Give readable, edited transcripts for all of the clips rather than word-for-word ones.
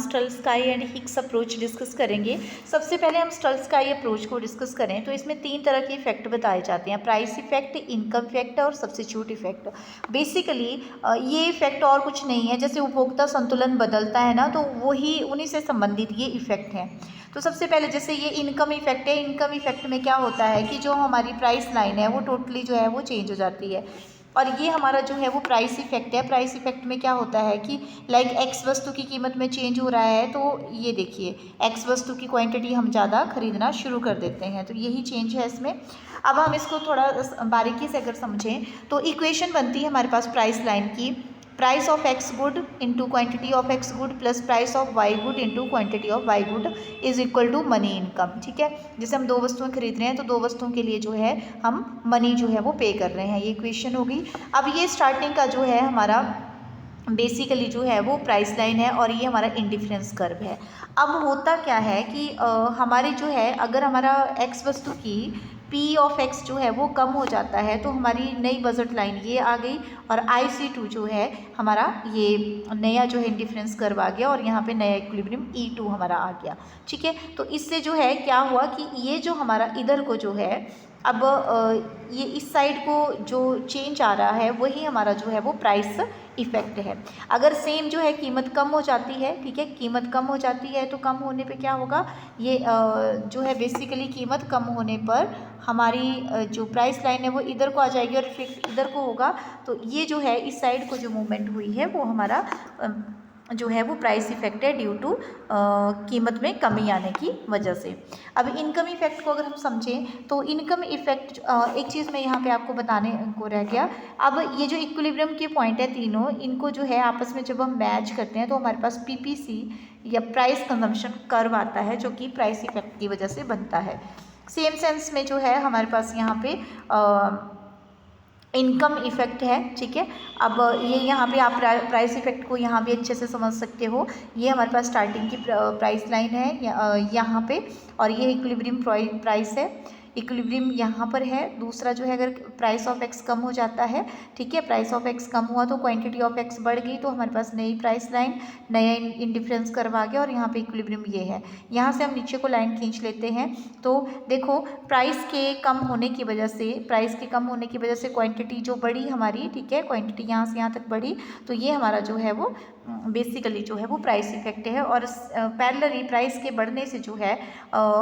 स्टर्ल-स्काई and Hicks approach discuss करेंगे। सबसे पहले हम स्टर्ल-स्काई अप्रोच को डिस्कस करें तो इसमें 3 तरह के इफेक्ट बताए जाते हैं, प्राइस इफेक्ट, इनकम इफेक्ट और सब्स्टिट्यूट इफेक्ट। बेसिकली ये इफेक्ट और कुछ नहीं है, जैसे उपभोक्ता संतुलन बदलता है ना, तो वही उन्हीं से संबंधित ये इफेक्ट हैं। तो सबसे पहले जैसे ये इनकम इफेक्ट है, इनकम इफेक्ट में क्या होता है कि जो हमारी प्राइस लाइन है वो टोटली जो है वो चेंज हो जाती है। और ये हमारा जो है वो प्राइस इफेक्ट है। प्राइस इफेक्ट में क्या होता है कि लाइक एक्स वस्तु की कीमत में चेंज हो रहा है, तो ये देखिए एक्स वस्तु की क्वांटिटी हम ज़्यादा खरीदना शुरू कर देते हैं, तो यही चेंज है इसमें। अब हम इसको थोड़ा बारीकी से अगर समझें तो इक्वेशन बनती है हमारे पास प्राइस लाइन की, price of X good into quantity of X good plus price of Y good into quantity of Y good is equal to money income. ठीक है, जैसे हम 2 वस्तुएं खरीद रहे हैं तो 2 वस्तुओं के लिए जो है हम मनी जो है वो पे कर रहे हैं, ये इक्वेशन होगी। अब ये स्टार्टिंग का जो है हमारा बेसिकली जो है वो प्राइस लाइन है और ये हमारा इंडिफरेंस कर्व है। अब होता क्या है कि हमारे जो है अगर हमारा एक्स वस्तु की पी ऑफ एक्स जो है वो कम हो जाता है तो हमारी नई बजट लाइन ये आ गई और IC2 जो है हमारा ये नया जो है इंडिफरेंस कर्व आ गया और यहाँ पे नया इक्विलिब्रियम E2 हमारा आ गया। ठीक है, तो इससे जो है क्या हुआ कि ये जो हमारा इधर को जो है अब ये इस साइड को जो चेंज आ रहा है वही हमारा जो है वो प्राइस इफेक्ट है। अगर सेम जो है कीमत कम हो जाती है, ठीक है, कीमत कम हो जाती है तो कम होने पे क्या होगा, ये जो है बेसिकली कीमत कम होने पर हमारी जो प्राइस लाइन है वो इधर को आ जाएगी और फिर इधर को होगा, तो ये जो है इस साइड को जो मूवमेंट हुई है वो हमारा जो है वो प्राइस इफेक्ट है ड्यू टू कीमत में कमी आने की वजह से। अब इनकम इफेक्ट को अगर हम समझें तो इनकम इफेक्ट एक चीज़ मैं यहाँ पे आपको बताने को रह गया। अब ये जो इक्विलिब्रियम के पॉइंट है तीनों, इनको जो है आपस में जब हम मैच करते हैं तो हमारे पास PPC या प्राइस कंजम्पशन कर्व आता है जो कि प्राइस इफेक्ट की वजह से बनता है। सेम सेंस में जो है हमारे पास यहाँ पे इनकम इफेक्ट है। ठीक है, अब ये यहाँ पे आप प्राइस इफेक्ट को यहाँ भी अच्छे से समझ सकते हो। ये हमारे पास स्टार्टिंग की प्राइस लाइन है यहाँ पे और ये इक्विलिब्रियम प्राइस है, इक्विलिब्रियम यहाँ पर है। दूसरा जो है अगर प्राइस ऑफ एक्स कम हो जाता है, ठीक है, प्राइस ऑफ एक्स कम हुआ तो क्वांटिटी ऑफ एक्स बढ़ गई तो हमारे पास नई प्राइस लाइन, नया इंडिफरेंस कर्व आ गया और यहाँ पे इक्विलिब्रियम ये है। यहाँ से हम नीचे को लाइन खींच लेते हैं तो देखो प्राइस के कम होने की वजह से, प्राइस के कम होने की वजह से क्वांटिटी जो बढ़ी हमारी, ठीक है, क्वांटिटी यहाँ से यहाँ तक बढ़ी, तो ये हमारा जो है वो बेसिकली जो है वो प्राइस इफेक्ट है। और पैरेलली प्राइस के बढ़ने से जो है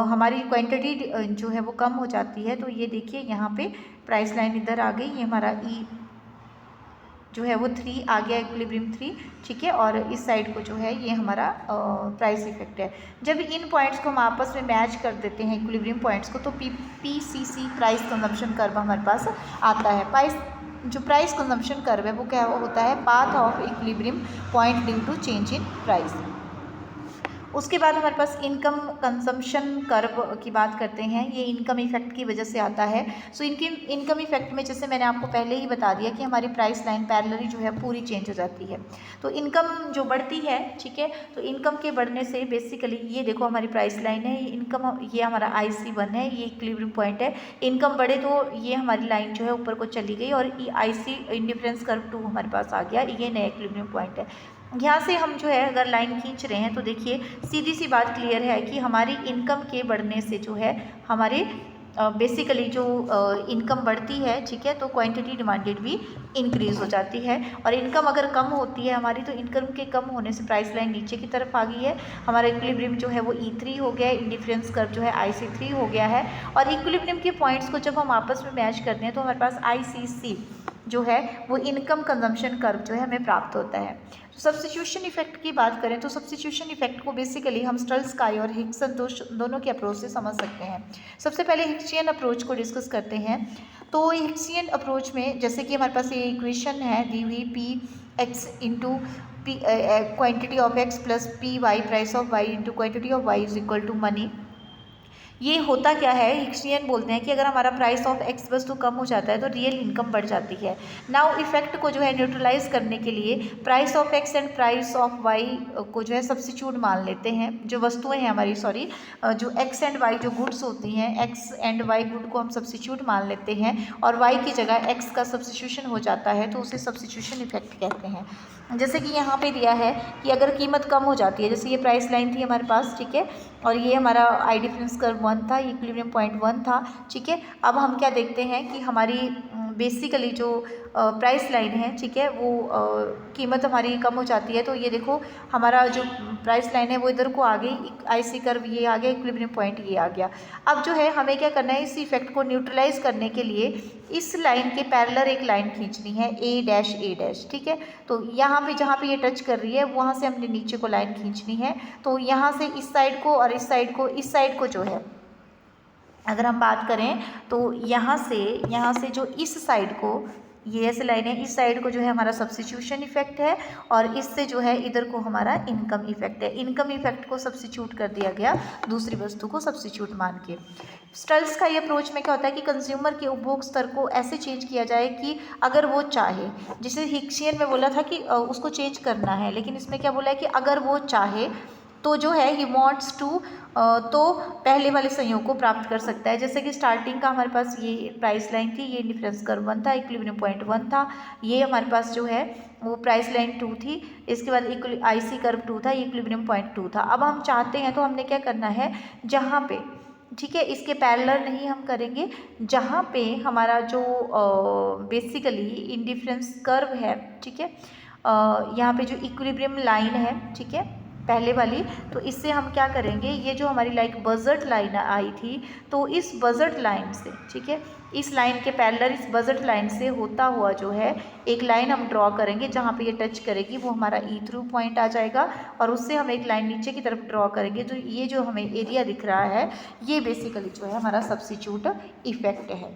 हमारी क्वांटिटी जो है वो कम हो जाती है, तो ये देखिए यहाँ पे प्राइस लाइन इधर आ गई, ये हमारा E जो है वो 3 आ गया, इक्विलिब्रियम 3। ठीक है, और इस साइड को जो है ये हमारा प्राइस इफेक्ट है। जब इन पॉइंट्स को हम आपस में मैच कर देते हैं इक्विलिब्रियम पॉइंट्स को तो PCC प्राइस कंजम्पशन कर्व हमारे पास आता है। जो प्राइस कंजम्पशन कर्व है वो क्या होता है, path of equilibrium point due to change in price. उसके बाद हमारे पास इनकम कंजम्पशन कर्व की बात करते हैं, ये इनकम इफेक्ट की वजह से आता है। सो इनकम इफेक्ट में जैसे मैंने आपको पहले ही बता दिया कि हमारी प्राइस लाइन पैरेलली जो है पूरी चेंज हो जाती है। तो इनकम जो बढ़ती है, ठीक है, तो इनकम के बढ़ने से बेसिकली ये देखो हमारी प्राइस लाइन है, इनकम ये हमारा IC1 है, ये इक्विलिब्रियम पॉइंट है। इनकम बढ़े तो ये हमारी लाइन जो है ऊपर को चली गई और IC इंडिफरेंस कर्व 2 हमारे पास आ गया, ये नया इक्विलिब्रियम पॉइंट है। यहाँ से हम जो है अगर लाइन खींच रहे हैं तो देखिए सीधी सी बात क्लियर है कि हमारी इनकम के बढ़ने से जो है हमारे बेसिकली जो इनकम बढ़ती है, ठीक है, तो क्वांटिटी डिमांडेड भी इंक्रीज हो जाती है। और इनकम अगर कम होती है हमारी तो इनकम के कम होने से प्राइस लाइन नीचे की तरफ आ गई है, हमारा इक्विलिब्रियम जो है वो E3 हो गया है, इंडिफरेंस कर्व जो है IC3 हो गया है। और इक्विलिब्रियम के पॉइंट्स को जब हम आपस में मैच करते हैं तो हमारे पास ICC जो है वो इनकम कंजम्पशन कर्व जो है हमें प्राप्त होता है। तो सब्स्टिट्यूशन इफेक्ट की बात करें तो सब्स्टिट्यूशन इफेक्ट को बेसिकली हम स्टर्ल-स्काई और हिक्सन दोनों के अप्रोच से समझ सकते हैं। सबसे पहले हिक्सियन अप्रोच को डिस्कस करते हैं। तो हिक्सियन अप्रोच में जैसे कि हमारे पास ये इक्वेशन है दी हुई PX into quantity of X plus PY price of Y into quantity of Y is equal to money. ये होता क्या है, हिक्सियन बोलते हैं कि अगर हमारा प्राइस ऑफ एक्स वस्तु कम हो जाता है तो रियल इनकम बढ़ जाती है। नाउ इफेक्ट को जो है न्यूट्रलाइज करने के लिए price of X and price of Y को जो है सब्स्टिट्यूट मान लेते हैं, जो वस्तुएं हैं हमारी, सॉरी, जो एक्स एंड वाई जो गुड्स होती हैं, एक्स एंड वाई गुड को हम सब्स्टिट्यूट मान लेते हैं और वाई की जगह एक्स का सब्स्टिट्यूशन हो जाता है, तो उसे सब्स्टिट्यूशन इफेक्ट कहते हैं। जैसे कि यहाँ पे दिया है कि अगर कीमत कम हो जाती है, जैसे ये प्राइस लाइन थी हमारे पास, ठीक है, और ये हमारा आई डिफरेंस कर्व 1 था, इक्विलिब्रियम पॉइंट 1 था, ठीक है। अब हम क्या देखते हैं कि हमारी बेसिकली जो प्राइस लाइन है, ठीक है, वो कीमत हमारी कम हो जाती है, तो ये देखो हमारा जो प्राइस लाइन है वो इधर को आ गई, आईसी कर्व ये आ गया, इक्विलिब्रियम पॉइंट ये आ गया। अब जो है हमें क्या करना है, इस इफेक्ट को न्यूट्रलाइज करने के लिए इस लाइन के पैरेलल एक लाइन खींचनी है, ए डैश, ठीक है। तो यहाँ पे जहाँ पे ये टच कर रही है वहाँ से हमने नीचे को लाइन खींचनी है, तो यहाँ से इस साइड को और इस साइड को जो है अगर हम बात करें तो यहाँ से जो इस साइड को, ये ऐसे लाइन है, इस साइड को जो है हमारा सब्स्टिट्यूशन इफेक्ट है और इससे जो है इधर को हमारा इनकम इफेक्ट है। इनकम इफेक्ट को सब्स्टिट्यूट कर दिया गया दूसरी वस्तु को सब्स्टिट्यूट मान के। स्टल्स का ये अप्रोच में क्या होता है कि कंज्यूमर के उपभोग स्तर को ऐसे चेंज किया जाए कि अगर वो चाहे, जिसे हिक्सियन में बोला था कि उसको चेंज करना है, लेकिन इसमें क्या बोला है कि अगर वो चाहे तो जो है ही वॉन्ट्स टू, तो पहले वाले संयोग को प्राप्त कर सकता है। जैसे कि स्टार्टिंग का हमारे पास ये प्राइस लाइन थी, ये डिफरेंस कर्व 1 था, इक्विलिब्रियम पॉइंट 1 था, ये हमारे पास जो है वो प्राइस लाइन 2 थी, इसके बाद आईसी कर्व 2 था, ये इक्विलिब्रियम पॉइंट 2 था। अब हम चाहते हैं तो हमने क्या करना है, जहाँ पे, ठीक है, इसके पैरेलल नहीं हम करेंगे, जहाँ पे हमारा जो बेसिकली इंडिफरेंस कर्व है, ठीक है, यहाँ पे जो इक्विलिब्रियम लाइन है, ठीक है, पहले वाली, तो इससे हम क्या करेंगे, ये जो हमारी लाइक बजट लाइन आई थी, तो इस बजट लाइन से, ठीक है, इस लाइन के पैरेलल इस बजट लाइन से होता हुआ जो है एक लाइन हम ड्रॉ करेंगे, जहाँ पे ये टच करेगी वो हमारा ई थ्रू पॉइंट आ जाएगा और उससे हम एक लाइन नीचे की तरफ ड्रॉ करेंगे। तो ये जो हमें एरिया दिख रहा है ये बेसिकली जो है हमारा सब्स्टिट्यूट इफेक्ट है।